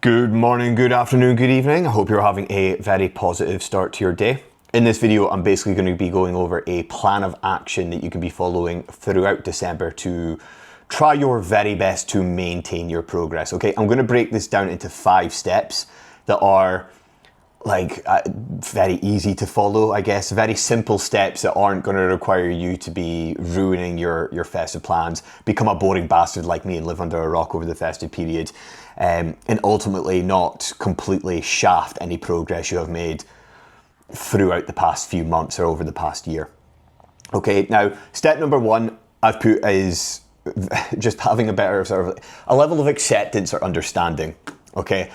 Good morning, good afternoon, good evening. I hope you're having a very positive start to your day. In this video, I'm basically going to be going over a plan of action that you can be following throughout December to try your very best to maintain your progress. Okay, I'm going to break this down into 5 steps that are very easy to follow, I guess. Very simple steps that aren't going to require you to be ruining your festive plans, become a boring bastard like me and live under a rock over the festive period, and ultimately not completely shaft any progress you have made throughout the past few months or over the past year. Okay, now step number 1 I've put is just having a better a level of acceptance or understanding. Okay,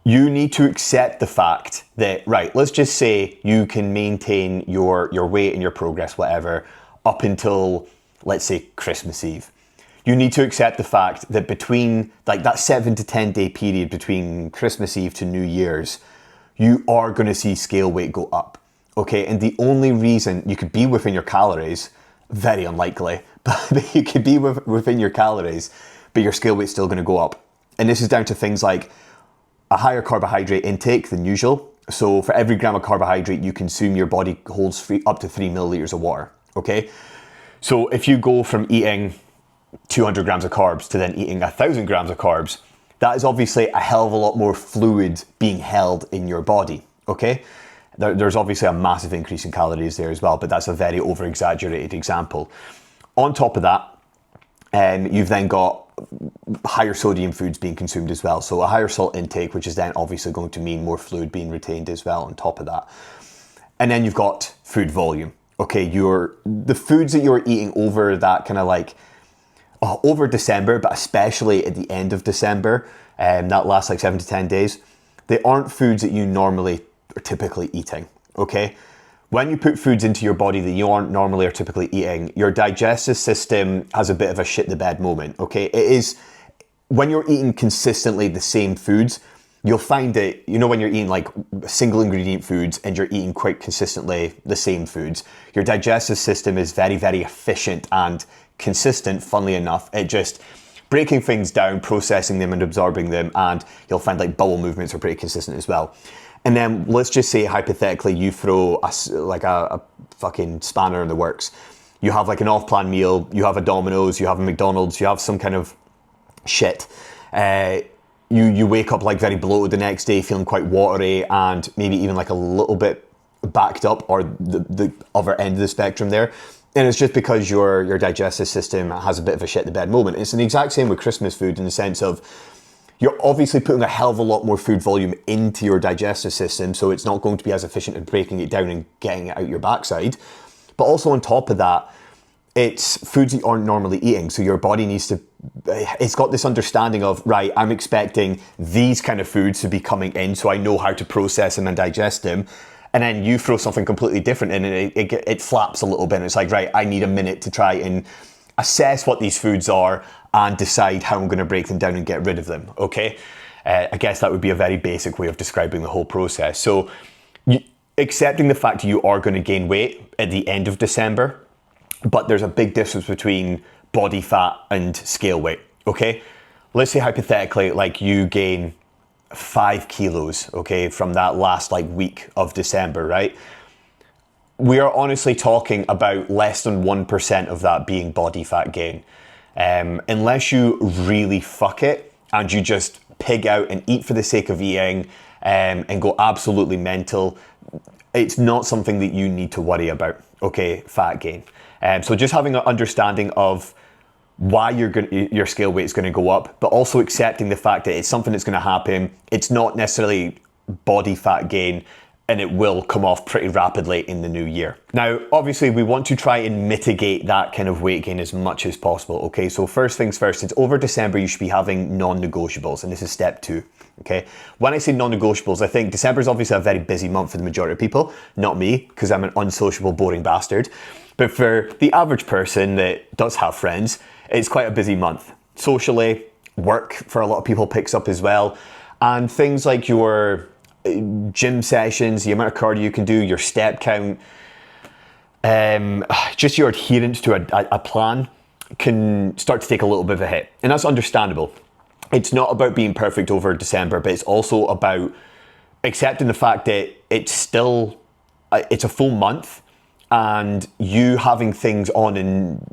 you need to accept the fact that, right, let's just say you can maintain your weight and your progress, whatever, up until, let's say, Christmas Eve. You need to accept the fact that between that 7 to 10 day period between Christmas Eve to New Year's, you are going to see scale weight go up. Okay, and the only reason you could be within your calories, very unlikely, but you could be within your calories, but your scale weight's still going to go up. And this is down to things like a higher carbohydrate intake than usual. So for every gram of carbohydrate you consume, your body holds up to 3 milliliters of water. Okay, so if you go from eating 200 grams of carbs to then eating 1,000 grams of carbs, that is obviously a hell of a lot more fluid being held in your body. Okay, there's obviously a massive increase in calories there as well, but that's a very over exaggerated example. On top of that, you've then got higher sodium foods being consumed as well. So a higher salt intake, which is then obviously going to mean more fluid being retained as well on top of that. And then you've got food volume. Okay, the foods that you're eating over that kind of over December, but especially at the end of December, that lasts 7 to 10 days, they aren't foods that you normally are typically eating. Okay, when you put foods into your body that you aren't normally or typically eating, your digestive system has a bit of a shit the bed moment. Okay, it is when you're eating consistently the same foods, you'll find that, when you're eating single ingredient foods and you're eating quite consistently the same foods, your digestive system is very, very efficient and consistent, funnily enough, at just breaking things down, processing them and absorbing them, and you'll find bowel movements are pretty consistent as well. And then let's just say hypothetically you throw a fucking spanner in the works. You have an off-plan meal, you have a Domino's, you have a McDonald's, you have some kind of shit. You wake up very bloated the next day, feeling quite watery and maybe even a little bit backed up, or the other end of the spectrum there. And it's just because your digestive system has a bit of a shit the bed moment. It's the exact same with Christmas food in the sense of you're obviously putting a hell of a lot more food volume into your digestive system, so it's not going to be as efficient at breaking it down and getting it out your backside. But also on top of that, it's foods that you aren't normally eating. So your body it's got this understanding of, right, I'm expecting these kind of foods to be coming in, so I know how to process them and digest them. And then you throw something completely different in and it flaps a little bit. And it's right, I need a minute to try and assess what these foods are and decide how I'm going to break them down and get rid of them. Okay, I guess that would be a very basic way of describing the whole process. So accepting the fact you are going to gain weight at the end of December, but there's a big difference between body fat and scale weight. Okay, let's say hypothetically you gain 5 kilos, okay, from that last week of December, right? We are honestly talking about less than 1% of that being body fat gain. Unless you really fuck it and you just pig out and eat for the sake of eating, and go absolutely mental, it's not something that you need to worry about, okay, fat gain. So just having an understanding of why your scale weight is going to go up, but also accepting the fact that it's something that's going to happen. It's not necessarily body fat gain, and it will come off pretty rapidly in the new year. Now, obviously, we want to try and mitigate that kind of weight gain as much as possible, okay? So first things first, it's over December, you should be having non-negotiables, and this is step 2, okay? When I say non-negotiables, I think December is obviously a very busy month for the majority of people, not me, because I'm an unsociable, boring bastard. But for the average person that does have friends, it's quite a busy month. Socially, work for a lot of people picks up as well, and things like your gym sessions, the amount of cardio you can do, your step count, just your adherence to a plan can start to take a little bit of a hit. And that's understandable. it's not about being perfect over December, but it's also about accepting the fact that it's a full month, and you having things on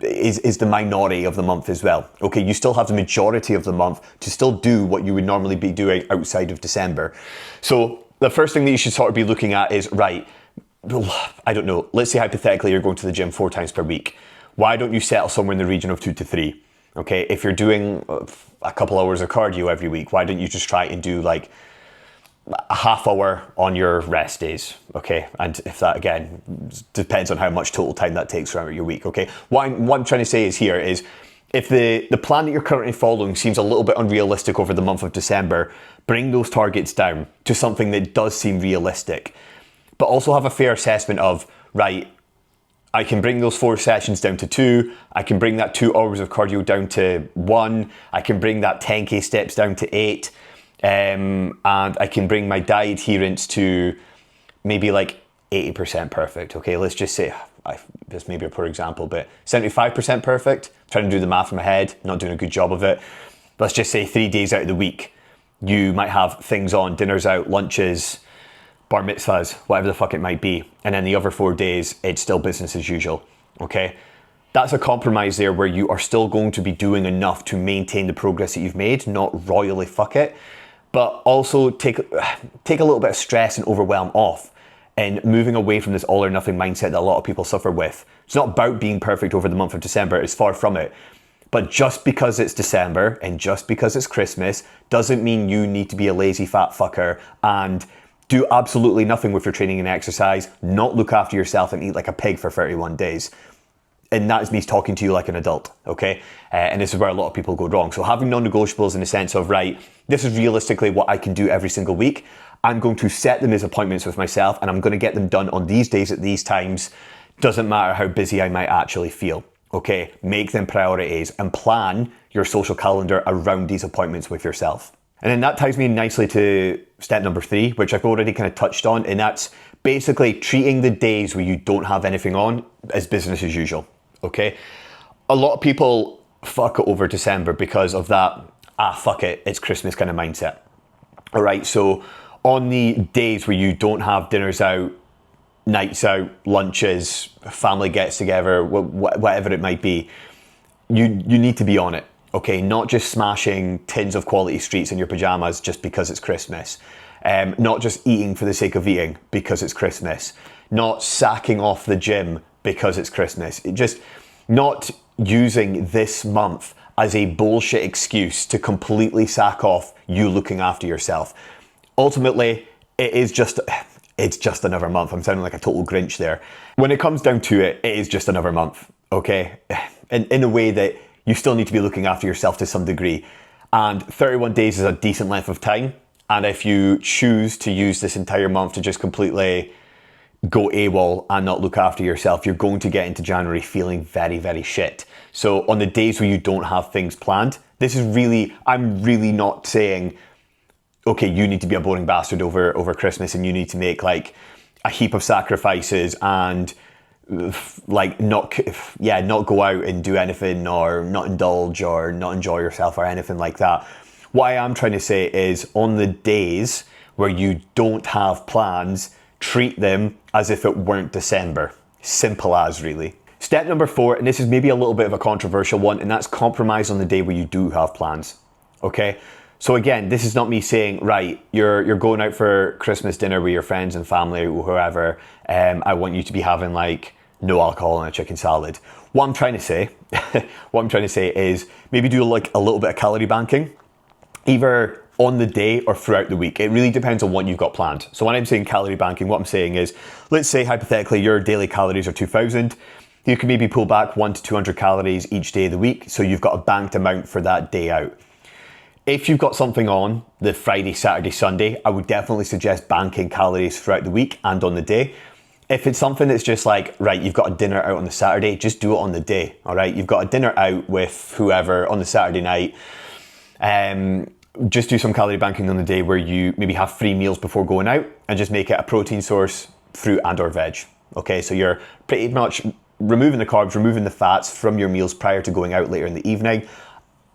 is the minority of the month as well. Okay, you still have the majority of the month to still do what you would normally be doing outside of December. So the first thing that you should sort of be looking at is, right, I don't know, let's say hypothetically you're going to the gym 4 times per week. Why don't you settle somewhere in the region of 2 to 3? Okay, if you're doing a couple hours of cardio every week, why don't you just try and do like a half hour on your rest days, okay? And if that, again, depends on how much total time that takes throughout your week, okay? What I'm trying to say is here is, if the plan that you're currently following seems a little bit unrealistic over the month of December, bring those targets down to something that does seem realistic. But also have a fair assessment of, right, I can bring those 4 sessions down to 2. I can bring that 2 hours of cardio down to 1. I can bring that 10K steps down to 8. And I can bring my diet adherence to maybe like 80% perfect. Okay, let's just say, this may be a poor example, but 75% perfect. I'm trying to do the math in my head, not doing a good job of it. Let's just say 3 days out of the week, you might have things on, dinners out, lunches, bar mitzvahs, whatever the fuck it might be. And then the other 4 days, it's still business as usual, okay? That's a compromise there where you are still going to be doing enough to maintain the progress that you've made, not royally fuck it, but also take a little bit of stress and overwhelm off, and moving away from this all or nothing mindset that a lot of people suffer with. It's not about being perfect over the month of December, it's far from it. But just because it's December and just because it's Christmas doesn't mean you need to be a lazy fat fucker and do absolutely nothing with your training and exercise, not look after yourself and eat like a pig for 31 days. And that is me talking to you like an adult, okay? And this is where a lot of people go wrong. So having non-negotiables in the sense of, right, this is realistically what I can do every single week. I'm going to set them as appointments with myself and I'm going to get them done on these days at these times. Doesn't matter how busy I might actually feel, okay? Make them priorities and plan your social calendar around these appointments with yourself. And then that ties me nicely to step number 3, which I've already kind of touched on, and that's basically treating the days where you don't have anything on as business as usual, okay? A lot of people fuck it over December because of that, fuck it, it's Christmas kind of mindset. All right, so on the days where you don't have dinners out, nights out, lunches, family gets together, whatever it might be, you need to be on it. Okay, not just smashing tins of quality streets in your pajamas just because it's Christmas. Not just eating for the sake of eating because it's Christmas. Not sacking off the gym because it's Christmas. Just not using this month as a bullshit excuse to completely sack off you looking after yourself. Ultimately, it's just another month. I'm sounding like a total Grinch there. When it comes down to it, it is just another month, okay? In a way that you still need to be looking after yourself to some degree. And 31 days is a decent length of time. And if you choose to use this entire month to just completely go AWOL and not look after yourself, you're going to get into January feeling very, very shit. So on the days where you don't have things planned, I'm really not saying, okay, you need to be a boring bastard over Christmas and you need to make like a heap of sacrifices and like not go out and do anything or not indulge or not enjoy yourself or anything like that. What I am trying to say is on the days where you don't have plans, treat them as if it weren't December. Simple as, really. Step number 4, and this is maybe a little bit of a controversial one, and that's compromise on the day where you do have plans. Okay? So again, this is not me saying, right, you're going out for Christmas dinner with your friends and family or whoever. I want you to be having like no alcohol and a chicken salad. What I'm trying to say is maybe do like a little bit of calorie banking, either on the day or throughout the week. It really depends on what you've got planned. So when I'm saying calorie banking, what I'm saying is, let's say hypothetically your daily calories are 2,000. You can maybe pull back 100 to 200 calories each day of the week. So you've got a banked amount for that day out. If you've got something on the Friday, Saturday, Sunday, I would definitely suggest banking calories throughout the week and on the day. If it's something that's just like, right, you've got a dinner out on the Saturday, just do it on the day, all right? You've got a dinner out with whoever on the Saturday night. Just do some calorie banking on the day where you maybe have 3 meals before going out and just make it a protein source, fruit and or veg. Okay, so you're pretty much removing the carbs, removing the fats from your meals prior to going out later in the evening.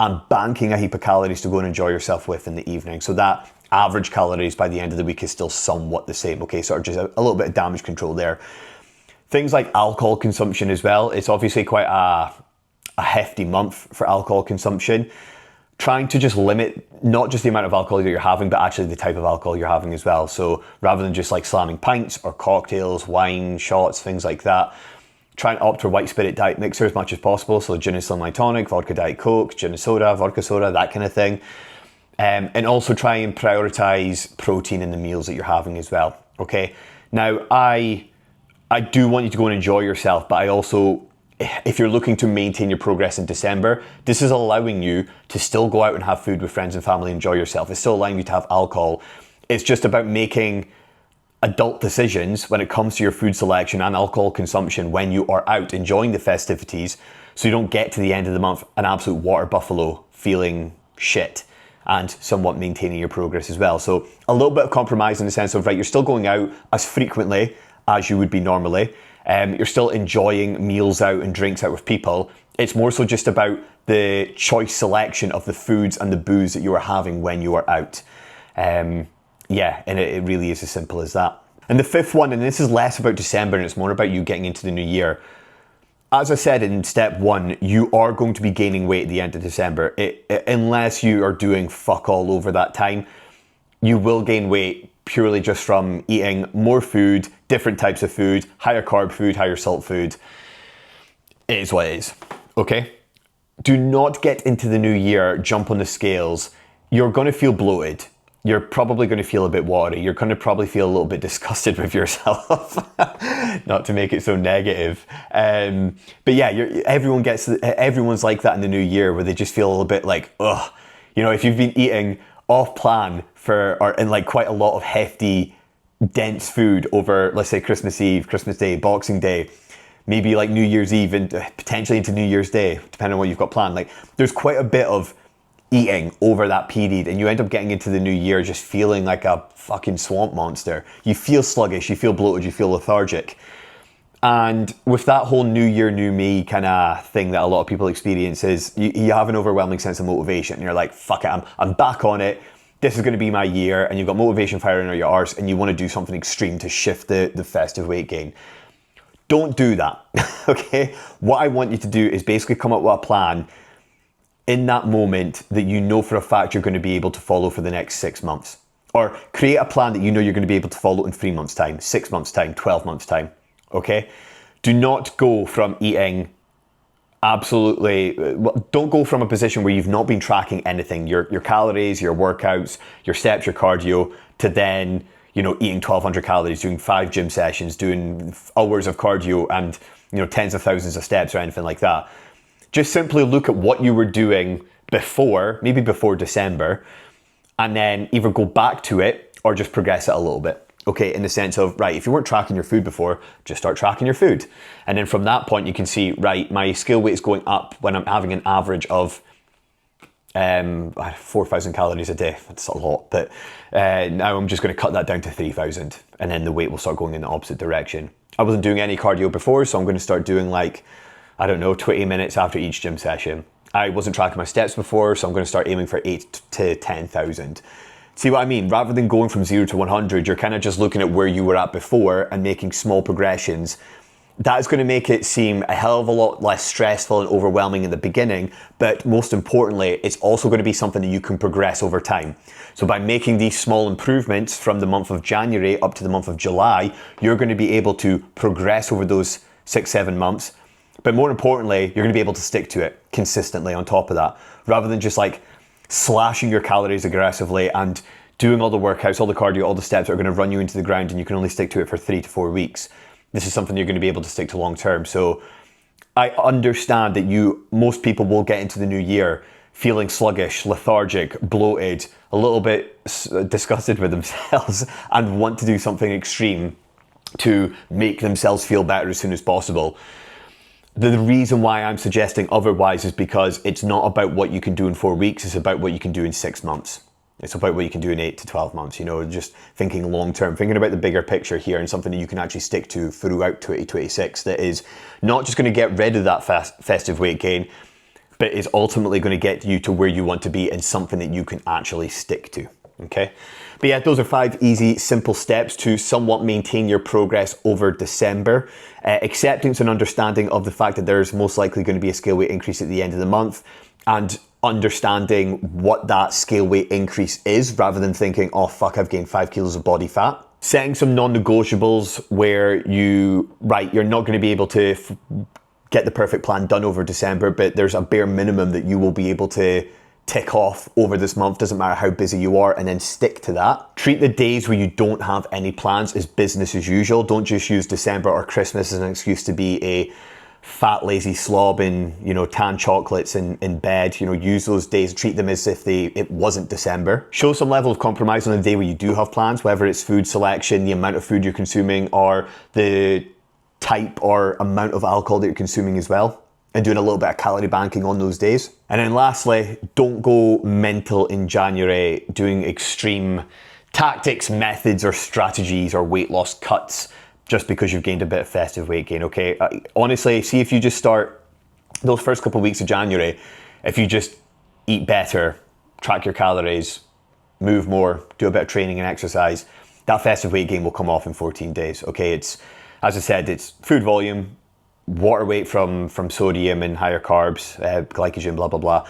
and banking a heap of calories to go and enjoy yourself with in the evening. So that average calories by the end of the week is still somewhat the same, okay? Sort of just a little bit of damage control there. Things like alcohol consumption as well. It's obviously quite a hefty month for alcohol consumption. Trying to just limit not just the amount of alcohol that you're having, but actually the type of alcohol you're having as well. So rather than just like slamming pints or cocktails, wine, shots, things like that, try and opt for white spirit diet mixer as much as possible. So gin and slimline tonic, vodka diet coke, gin and soda, vodka soda, that kind of thing. And also try and prioritize protein in the meals that you're having as well. Okay. Now I do want you to go and enjoy yourself, but I also, if you're looking to maintain your progress in December, this is allowing you to still go out and have food with friends and family, enjoy yourself. It's still allowing you to have alcohol. It's just about making adult decisions when it comes to your food selection and alcohol consumption when you are out enjoying the festivities, so you don't get to the end of the month an absolute water buffalo feeling shit, and somewhat maintaining your progress as well. So a little bit of compromise in the sense of, right, you're still going out as frequently as you would be normally. You're still enjoying meals out and drinks out with people. It's more so just about the choice selection of the foods and the booze that you are having when you are out. Yeah, and it really is as simple as that. And the fifth one, and this is less about December and it's more about you getting into the new year. As I said in step one, you are going to be gaining weight at the end of December. Unless you are doing fuck all over that time, you will gain weight purely just from eating more food, different types of food, higher carb food, higher salt food. It is what it is, okay? Do not get into the new year, jump on the scales. You're gonna feel bloated. You're probably going to feel a bit watery. You're going to probably feel a little bit disgusted with yourself. Not to make it so negative. But yeah, everyone's like that in the new year, where they just feel a little bit like, ugh. You know, if you've been eating off plan in like quite a lot of hefty, dense food over, let's say, Christmas Eve, Christmas Day, Boxing Day, maybe like New Year's Eve and potentially into New Year's Day, depending on what you've got planned. Like, there's quite a bit of eating over that period, and you end up getting into the new year just feeling like a fucking swamp monster. You feel sluggish, you feel bloated, you feel lethargic. And with that whole new year, new me kind of thing that a lot of people experience is you have an overwhelming sense of motivation. And you're like, fuck it, I'm back on it. This is going to be my year. And you've got motivation firing on your arse and you want to do something extreme to shift the festive weight gain. Don't do that, okay? What I want you to do is basically come up with a plan in that moment that you know for a fact you're going to be able to follow for the next 6 months. Or create a plan that you know you're going to be able to follow in 3 months' time, 6 months' time, 12 months' time, okay? Do not go from eating don't go from a position where you've not been tracking anything, your calories, your workouts, your steps, your cardio, to then, you know, eating 1,200 calories, doing 5 gym sessions, doing hours of cardio and, you know, tens of thousands of steps or anything like that. Just simply look at what you were doing before, maybe before December, and then either go back to it or just progress it a little bit. Okay, in the sense of, right, if you weren't tracking your food before, just start tracking your food. And then from that point, you can see, right, my scale weight is going up when I'm having an average of 4,000 calories a day. That's a lot, but now I'm just going to cut that down to 3,000, and then the weight will start going in the opposite direction. I wasn't doing any cardio before, so I'm going to start doing like, I don't know, 20 minutes after each gym session. I wasn't tracking my steps before, so I'm going to start aiming for 8 to 10,000. See what I mean? Rather than going from 0 to 100, you're kind of just looking at where you were at before and making small progressions. That is going to make it seem a hell of a lot less stressful and overwhelming in the beginning, but most importantly, it's also going to be something that you can progress over time. So by making these small improvements from the month of January up to the month of July, you're going to be able to progress over those 6-7 months. But more importantly, you're going to be able to stick to it consistently on top of that, rather than just like slashing your calories aggressively and doing all the workouts, all the cardio, all the steps that are going to run you into the ground, and you can only stick to it for 3 to 4 weeks. This is something you're going to be able to stick to long term. So I understand that most people will get into the new year feeling sluggish, lethargic, bloated, a little bit disgusted with themselves and want to do something extreme to make themselves feel better as soon as possible. The reason why I'm suggesting otherwise is because it's not about what you can do in 4 weeks, it's about what you can do in 6 months. It's about what you can do in 8 to 12 months, you know, just thinking long term, thinking about the bigger picture here and something that you can actually stick to throughout 2026 that is not just going to get rid of that festive weight gain, but is ultimately going to get you to where you want to be and something that you can actually stick to. Okay, but yeah, those are 5 easy, simple steps to somewhat maintain your progress over December. Acceptance and understanding of the fact that there's most likely going to be a scale weight increase at the end of the month, and understanding what that scale weight increase is rather than thinking, oh fuck, I've gained 5 kilos of body fat. Setting some non-negotiables where you're not going to be able to get the perfect plan done over December, but there's a bare minimum that you will be able to tick off over this month, doesn't matter how busy you are, and then stick to that. Treat the days where you don't have any plans as business as usual. Don't just use December or Christmas as an excuse to be a fat, lazy slob and, tan chocolates in bed. Use those days, treat them as if it wasn't December. Show some level of compromise on the day where you do have plans, whether it's food selection, the amount of food you're consuming, or the type or amount of alcohol that you're consuming as well, and doing a little bit of calorie banking on those days. And then lastly, don't go mental in January doing extreme tactics, methods, or strategies or weight loss cuts just because you've gained a bit of festive weight gain, okay? Honestly, see if you just start those first couple of weeks of January, if you just eat better, track your calories, move more, do a bit of training and exercise, that festive weight gain will come off in 14 days, okay? It's, as I said, it's food volume, water weight from sodium and higher carbs, glycogen, blah, blah, blah.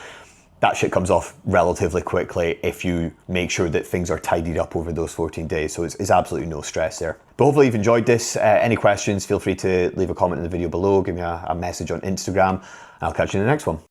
That shit comes off relatively quickly if you make sure that things are tidied up over those 14 days. So it's absolutely no stress there. But hopefully you've enjoyed this. Any questions, feel free to leave a comment in the video below, give me a message on Instagram, and I'll catch you in the next one.